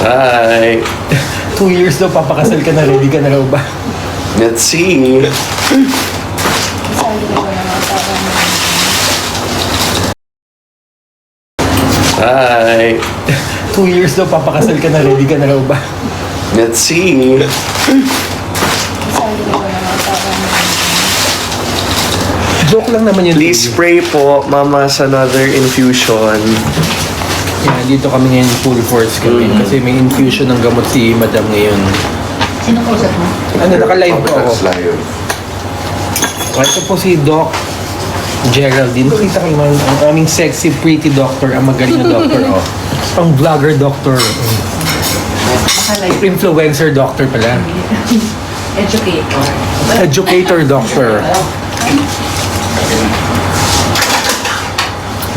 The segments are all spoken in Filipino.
Hi. 2 years daw, papakasal ka na, ready ka na raw ba? Let's see. Hi. 2 years daw, papakasal ka na, ready ka na raw ba? Let's see. Joke lang naman yun. Please pray po, Mama's another infusion. Yeah, dito kami ngayon, full force kami. Kasi may infusion ng gamot si Madam ngayon. Sino po sa mo? Ano, naka-live po ako. Live. Ito po si Doc Geraldine. Kita kayo man, ang aming sexy, pretty doctor, ang magaling na doctor. Oh. Ang vlogger doctor. Naka-live. Influencer doctor pala. Educator. Educator doctor.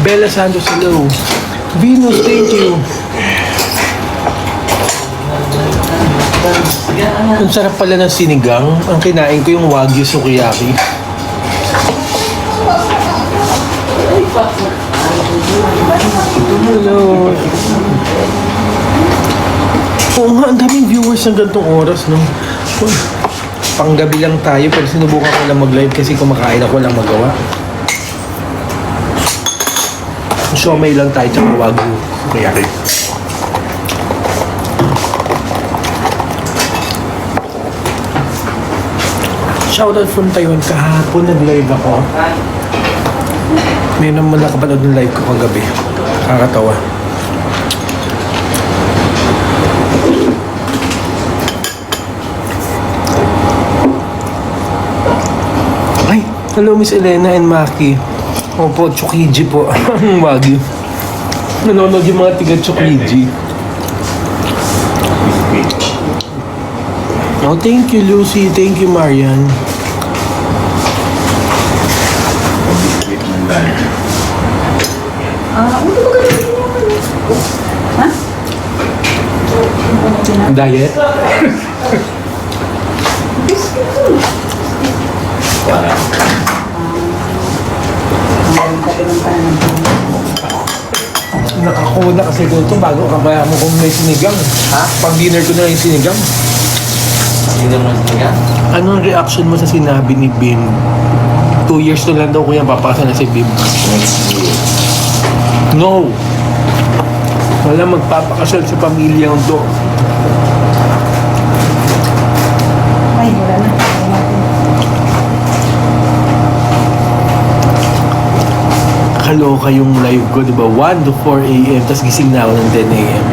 Bella Santos, hello. Venus, thank you. Ang sarap pala ng sinigang. Ang kinain ko yung Wagyu Sukiyaki. Hello. Oo nga, ang daming viewers ng gantong oras, no? Panggabi lang tayo, pero sinubukan ko lang mag-live kasi kumakain ako lang magawa. Siomay lang tayo, tsaka Wagyu Sukiyaki. Shoutout from Taiwan. Kahapon nag-live ako. May naman nakapanood ng live ko kagabi. Kakatawa. Ay, hello Miss Elena and Maki. Opo, Chokiji po. Ang Wagyu. Nanonood yung mga tiga Chokiji. Oh, thank you, Lucy. Thank you, Marian. Ano ba gagawin mo? Ha? Diet? Nakakuna kasi ko ito bago kabaya mo kung may sinigang. Ha? Pag dinner ko na yung sinigang. Hindi naman talaga. Anong reaction mo sa sinabi ni Bim? 2 years na lang daw kuya papakasal na si Bim. Let's see. No! Wala magpapakasal sa pamilyang to. Ay, wala na. Kaloka yung live ko, di ba? 1 to 4 a.m. Tapos gising na ako ng 10 a.m.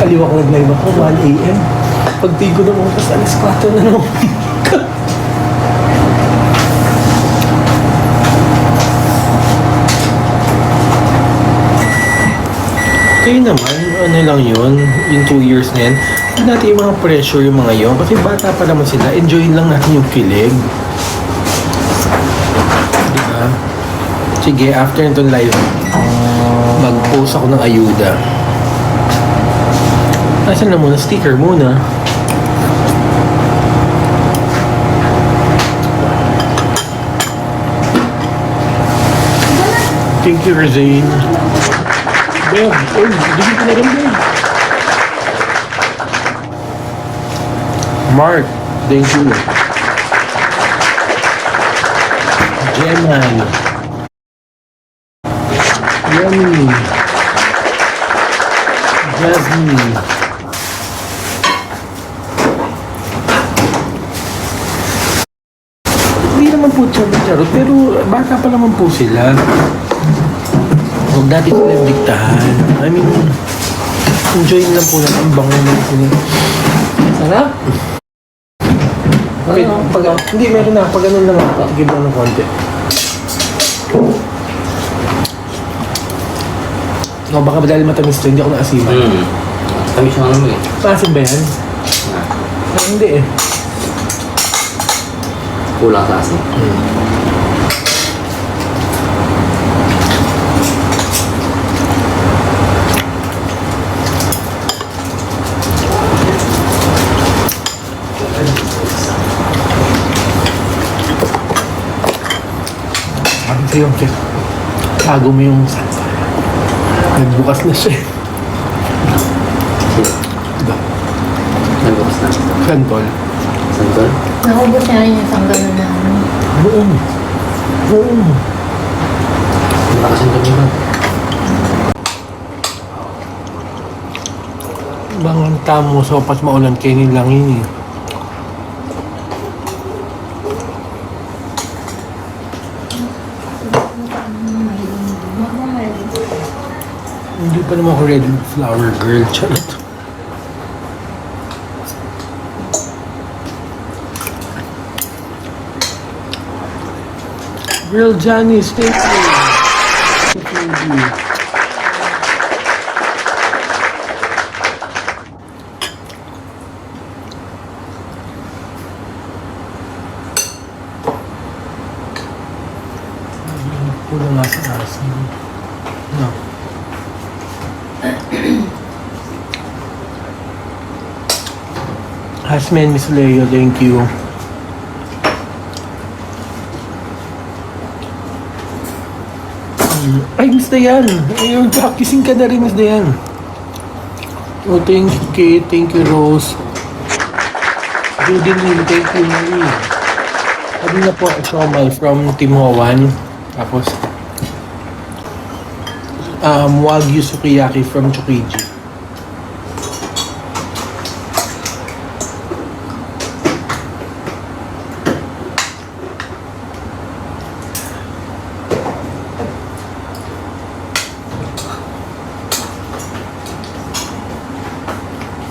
Aliw ako nag-live ako, 1 a.m. Pagtigo ng oras, alas 4 na naman. Kayo naman, ano lang yun, yung 2 years na yan, hindi natin yung mga pressure yung mga yun. Kasi bata pa naman sila, enjoyin lang natin yung kilig. Diba? Sige, after nitong live, mag-post ako ng ayuda. Asan na muna? Sticker muna. Thank you, Razane. Beb, hindi ko na rin, Beb. Mark, thank you. Gemini. Yummy. Jasmine. Hindi naman po charot, pero bata pa naman po sila. Huwag natin sila diktahan. I mean, enjoy lang po natin. Ang bango na sila. Sarap. Okay, hindi, meron na. Pag ganun naman, patigib lang ng konti. O, baka ba dahil matamis to, hindi ako naasiman. Tamis naman mo eh. Maasim ba yan? Hindi eh. Kulang sa asin. Bakit sa'yo, Chef? Tago mo yung... Nagbukas na siya. Santol. Santol? Naubos niya rin yung sanggalan namin. Oo. Oo. Nakasantol mo ba? Bangang tamo, sopas maulan kainin lang yun eh. Hindi pa naman ako red flower girl, charot. Girl Janice, thank you. Thank you. Kulang nga sa asin. No. Hasman, Miss Leo, thank you. Ay, Miss Dayan. Ayun, practicing ka na rin, Miss Dayan. Oh, thank you, Kate. Thank you, Rose. Judy Lee, thank you, Marie. Sabi na po, Shomai from Team Howan. Tapos, Wagyu Sukiyaki from Chukiji.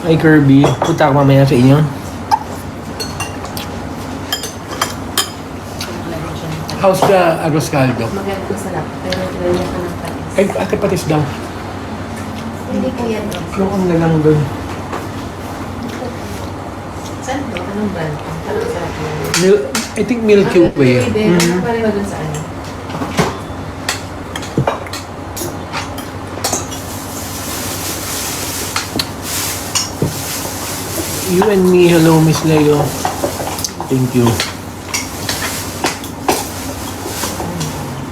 Ay, Kirby. Punta ako mamaya sa inyo. How's the arroz caldo? Maganda sarap, pero nilagyan ka ng patis. Ay, ate patis daw. Hindi ko yan. Yung na lang doon. Saan to? Anong brand? Anong sarap yan? I think Milky Way. Pwede, ano pareho dun sa ano? You and me, hello Miss Leo. Thank you.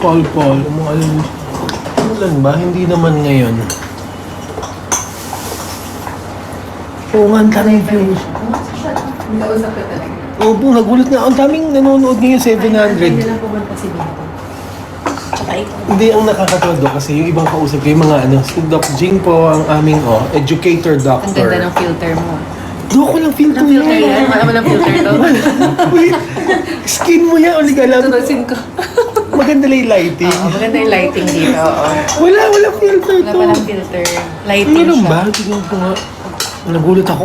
Paul, umulan ba? Hindi naman ngayon. Oo nga, ang daming views. Nakausap ka talaga. Oo po, nagulat nga. Ang daming nanonood ngayon, 700. Hindi lang pumunta si Bito. Tsaka ikaw. Hindi, ang nakakatawa doon kasi yung ibang kausap ko, yung mga ano, si Doc Jing po ang aming educator Ang doctor. ganda ng filter mo. Doon ko lang filter Ang filter yan? Wala mo ng filter to? Wait, skin mo yan, ulit alam. Tutusin ko. Maganda lang yung lighting. Oo, maganda yung lighting dito. Oo. Wala filter Wala to. palang filter. Lighting Meron siya. ba? Tignan ko nga. Nagulat ako.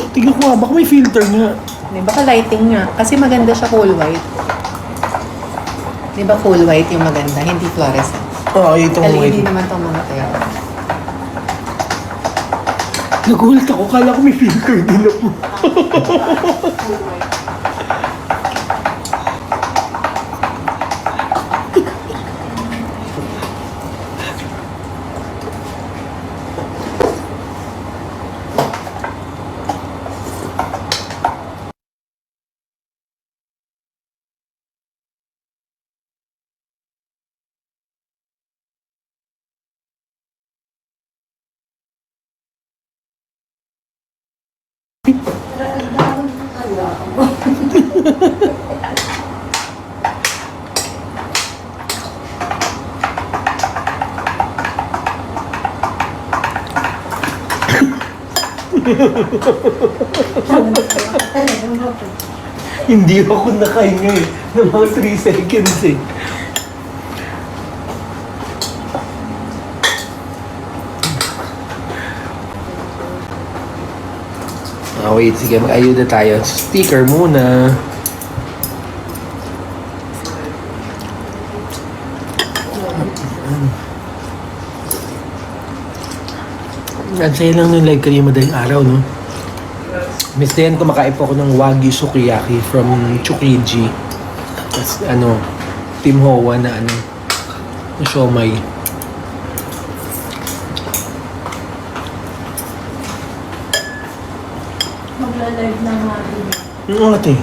Tignan ko nga, baka may filter nga. Di ba ka lighting nga? Kasi maganda siya cool white. Di ba cool white yung maganda? Hindi fluorescent. Oo, itong LED white. naman itong mga tayo. Nagulat ako, kala ko may filter din ako. Hindi ako nakahinga eh. Ng mga 3 seconds eh. Wait, sige, mag-ayuda tayo. Speaker muna. Ang saya lang ng live kanina madaling araw, no? Miss Dayan, kumakain po ako ng Wagyu Sukiyaki from Chukiji. Tapos, Team Howa na na siomay. Magla-live na nga. Ano ate?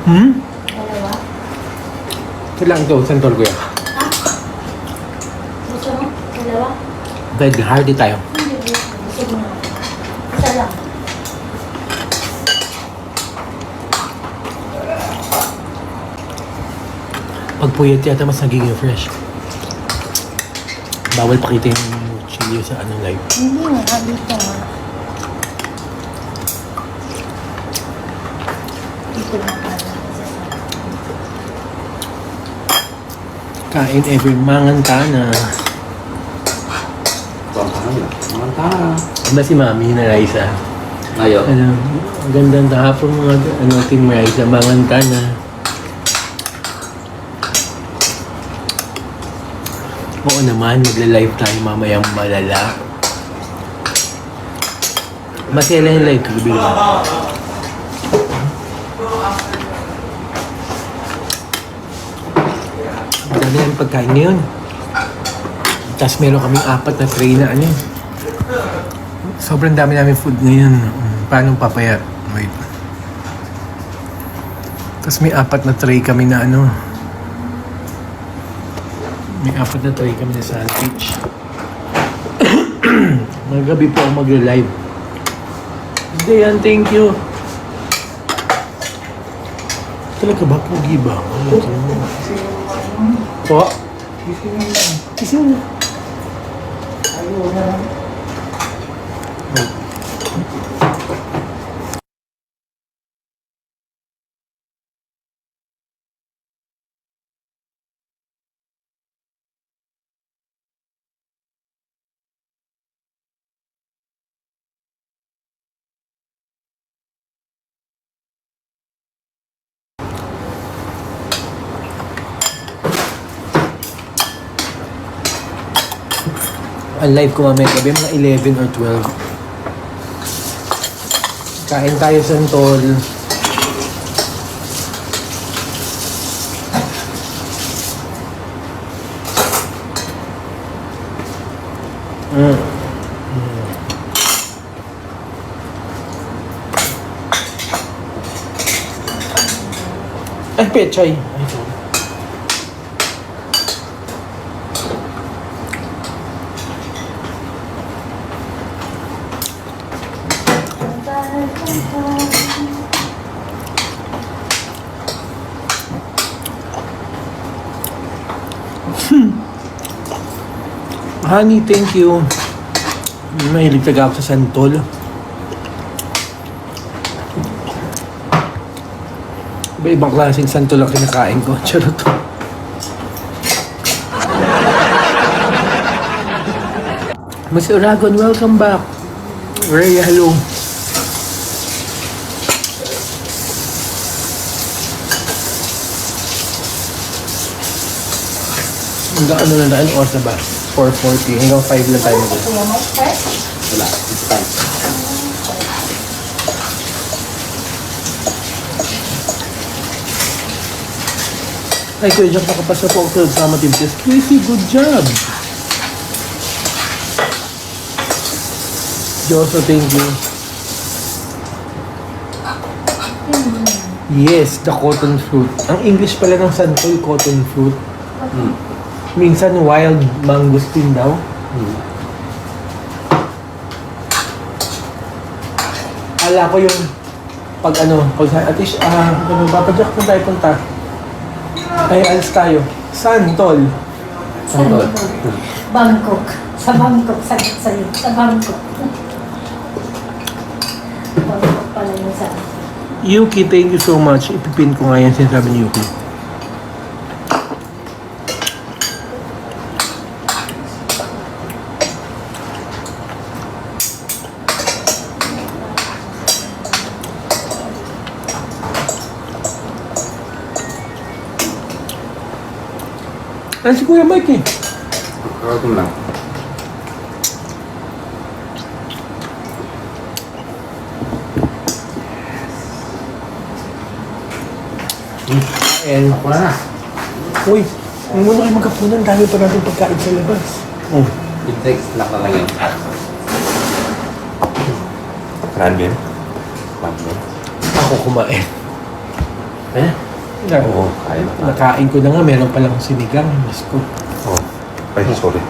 Dalawa? Kailangan ito, sentol ko yan. Gusto mo? Dalawa? Dahil hardy tayo. Hindi, gusto mo na. Isa lang. Pag puyat yata mas nagiging fresh. Bawal pakita yung chili sa anong live. Hindi nga, dito nga. Dito na pala. Kain every mangantana. Pampahal. Mantara. Ano si Mami na Raisa? Ngayon. Ano, ang gandang kahapon mga Team Raisa, mangantana. Oo naman, magla-live tayo mamayang malala. Masaya lang yung live kagabi naman. Ang dami namin pagkain ngayon. Tapos meron kaming 4 na tray na ano yun. Sobrang dami namin food ngayon. Paano papayat? Wait. Tapos may 4 na tray kami na ano. May 4 na tray kami na sandwich. Magabi po ako mag-live. Dayan, thank you. Talaga ba? Pogi ba? Ano ito? Po? Kising mo. Ang live ko mamaya gabi, mga 11 or 12. Kain tayo santol. Ay, pechay. Ay, sorry. Honey, thank you. Mahilig talaga ako sa santol. Iba-ibang klaseng santol ang kinakain ko. Charot. Mas Uragon, welcome back. Ray, hello. Hanggang ano na daan? Oras na ba? 4:40. Hanggang 5 lang tayo mag-uwi. Wala. It's time. Ay, Kuya Jack, nakapasa po ako sa sama team test. Chrissy, good job! Joso, thank you. Yes, the cotton fruit. Ang English pala ng santol, cotton fruit. Minsan wild mangosteen daw. Ala ko yung pag ano, pag at least, ano, papadyak na tayo punta. Ay, alis tayo. Santol. Santol. Bangkok. Sa Bangkok. Sa Bangkok. Bangkok pala yung sa... Yuki, thank you so much. Ipipin ko nga yan sinasabi ni Yuki. Ano si Kuya Mike eh? Welcome lang. And, Ako na. uy, hindi mo na kayo magkapunan. Dami pa natin pagkain sa labas. Oh. It takes na ka lang yun. Ramen. Ramen. Ako kumain. Eh? Na, Oo, kaya na. nakain ko na nga, meron palang sinigang. Diyos ko. Oh. Ay, sorry.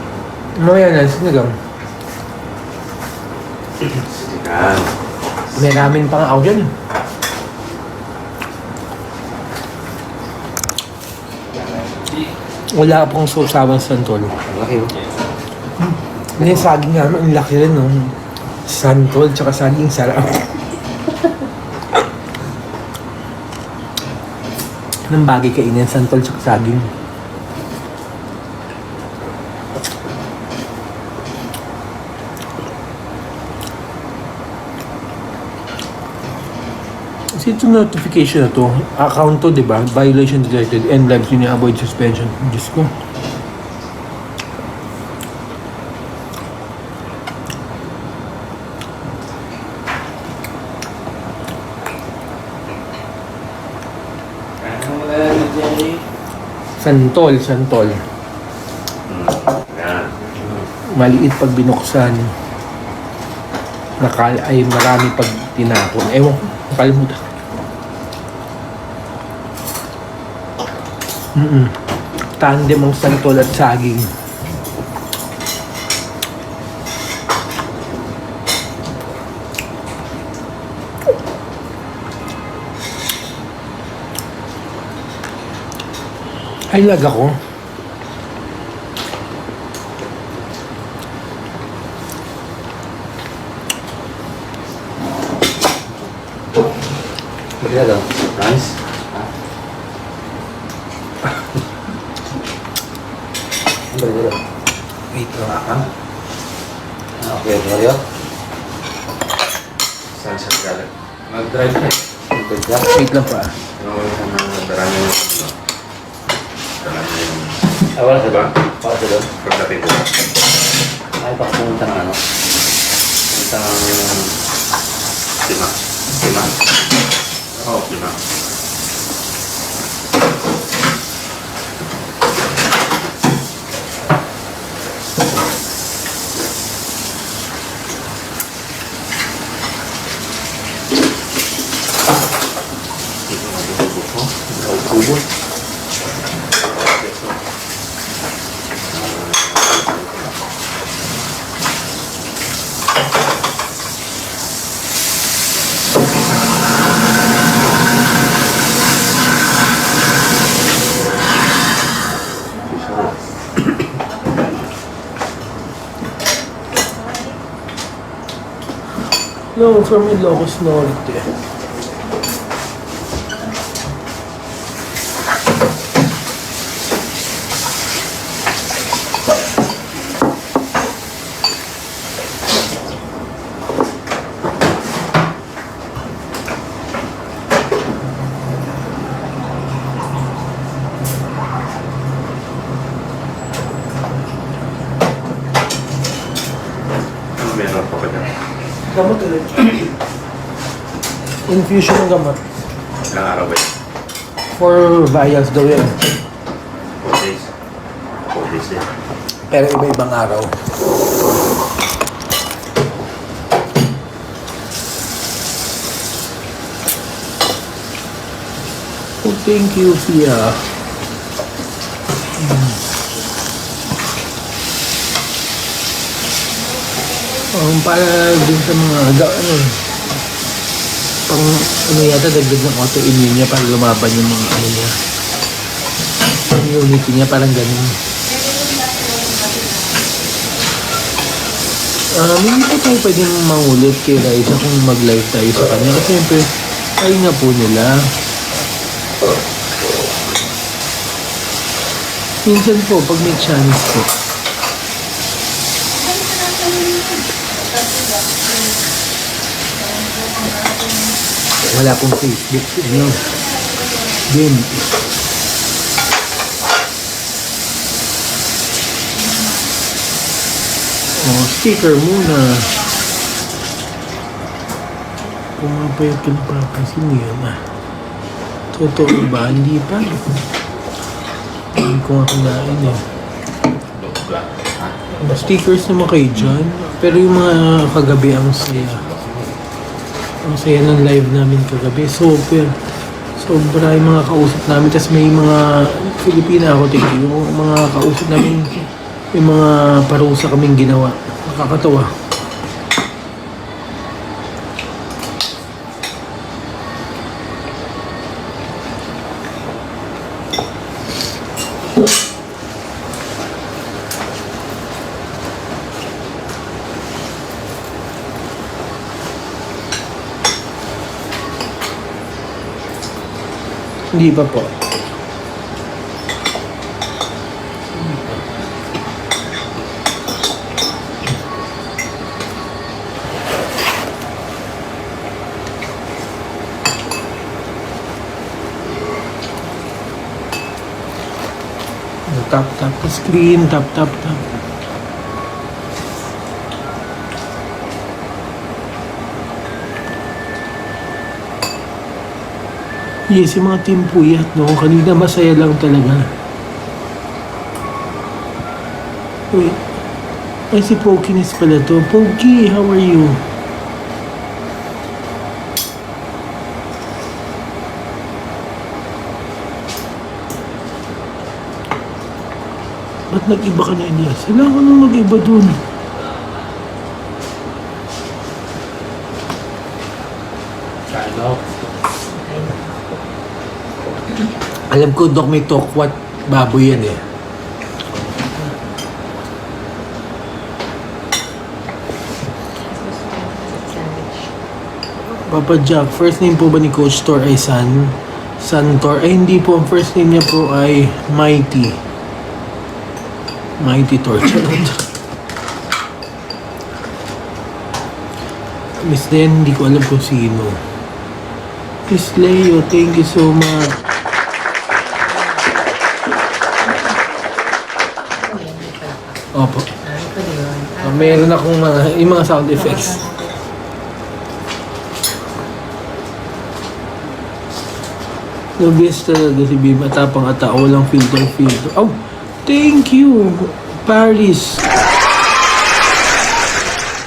Mamaya na, sinigang. Sinigang. May ramen pa nga ako dyan. Wala pong sausawan sa santol. Ang laki oh. Yung saging namin, ang laki rin, no? Santol, tsaka saging sarap. Anong bagay kainin, santol, tsaka saging? Kasi ito notification na to, account to, di ba? Violation detected and live yun yung avoid suspension. Diyos ko. Santol, santol. Yan. Maliit pag binuksan. Ay marami pag tinapon. Ewan ko, nakalimutan. Tandem ang santol at saging. Ay, lag ako. Magkila daw. Rice? Ha? Ano ba dito? Wait lang. Ha? Okay, Mario. Saan siya galing? Mag-drive ka. Mag-drive ka. Wait lang pa. Ano ka na darami yung... Darami yung... Wala ka ba? Wala ka doon? Pagdating ko. Ay, baka pumunta ng ano? Pumunta ng... Lima. Lima? Oo, lima. Ubus. No, from Ilocos Norte. Ano meron pa ba dyan? Gamot ulit. Infusion ng gamot. Ilang araw ba yun? 4 vials daw yan. 4 days. 4 days din. Pero iba-ibang araw. Oh, thank you, Pia. Para din sa mga pang ano yata dagdag ng autoimmune niya para lumaban yung mga ano niya. Immunity niya parang ganun. Hindi pa tayo pwedeng mangulit kay Raisa kung mag-live tayo sa kanya. Kasi siyempre, ay nga po nila. Minsan po, pag may chance po. Wala pong Facebook. Ano? Din. Sticker muna. Pumapayat ka na papansin mo yan Totoo ba? Hindi pa. Hindi ko nga kinain Stickers naman kayo dyan. Pero yung mga kagabi ang saya. Ang saya ng live namin kagabi. Super. Sobra yung mga kausap namin. Tapos may mga Filipina ako, thank you. Yung mga kausap namin, may mga parusa kaming ginawa. Nakakatawa. Hindi pa po. Tap tap the screen, tap tap tap. Yes, yung mga team puyat, no? Kanina masaya lang talaga. Wait. Ay, si Pokiness pala to. Poki, how are you? Ba't nag-iba ka na, Elias? Wala ko nang mag-iba dun. Ano? Alam ko, Dok, may tokwat baboy yan eh. Papa Jack, first name po ba ni Coach Tor ay Santor? Ay, hindi po. Ang first name niya po ay Mighty. Mighty Tor. Miss Den, hindi ko alam kung sino. Miss Leo, thank you so much. Opo. Meron akong yung mga sound effects. Nobis talaga si Bim. Atapang ata. Walang filter. Oh! Thank you! Paris!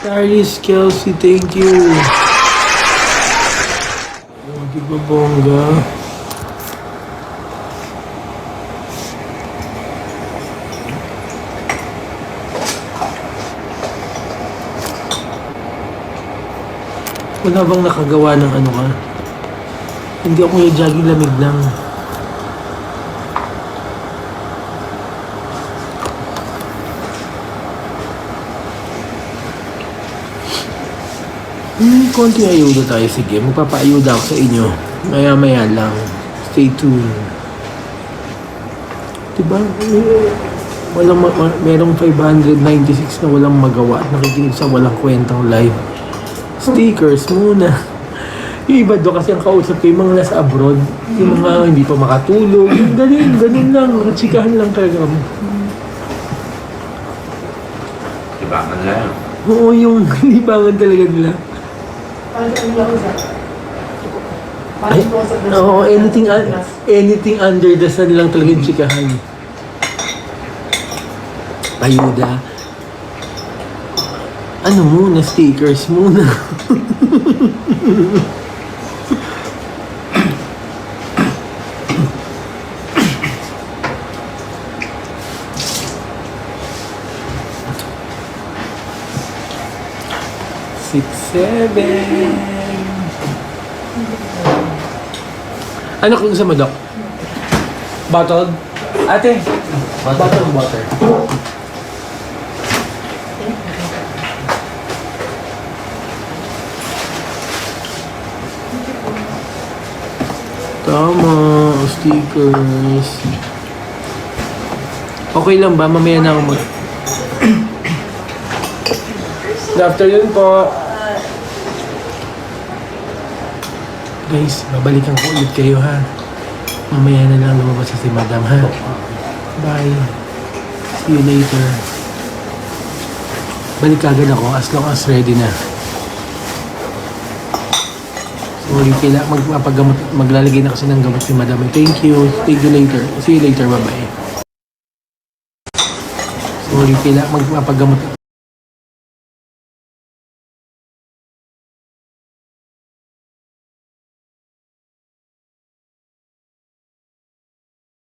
Paris, Kelsey, thank you! Oh, di ba bongga? Wala bang nakagawa ng ano ka? Hindi ako yung jogging, lamig lang. Konting ayuda tayo. Sige, magpapaayuda ako sa inyo. Maya-maya lang. Stay tuned. Diba? Merong 596 na walang magawa at nakikinig sa walang kwentang live. Stickers muna. Yung iba doon kasi ang kausap ko, yung mga nasa abroad, yung mga hindi pa makatulog, ganun lang, chikahan lang talaga mo. Ibangan lang. Oo, yung libangan talaga nila. Ay, oo, anything under the sun lang talaga yung chikahan. Ayuda. Ano muna, stickers muna. Six, seven. Ano kung gusto mo, Doc? Bottled? Ate, bottled water. Tama, stickers. Okay lang ba? Mamaya na ako mag... Good afternoon po. Guys, babalikan ko ulit kayo ha. Mamaya na lang lumabas si Madam ha. Bye. See you later. Balik agad ako as long as ready na. Sorry, maglalagay na kasi ng gamot si Madam. Thank you. Thank you later. See you later. Bye-bye. Sorry,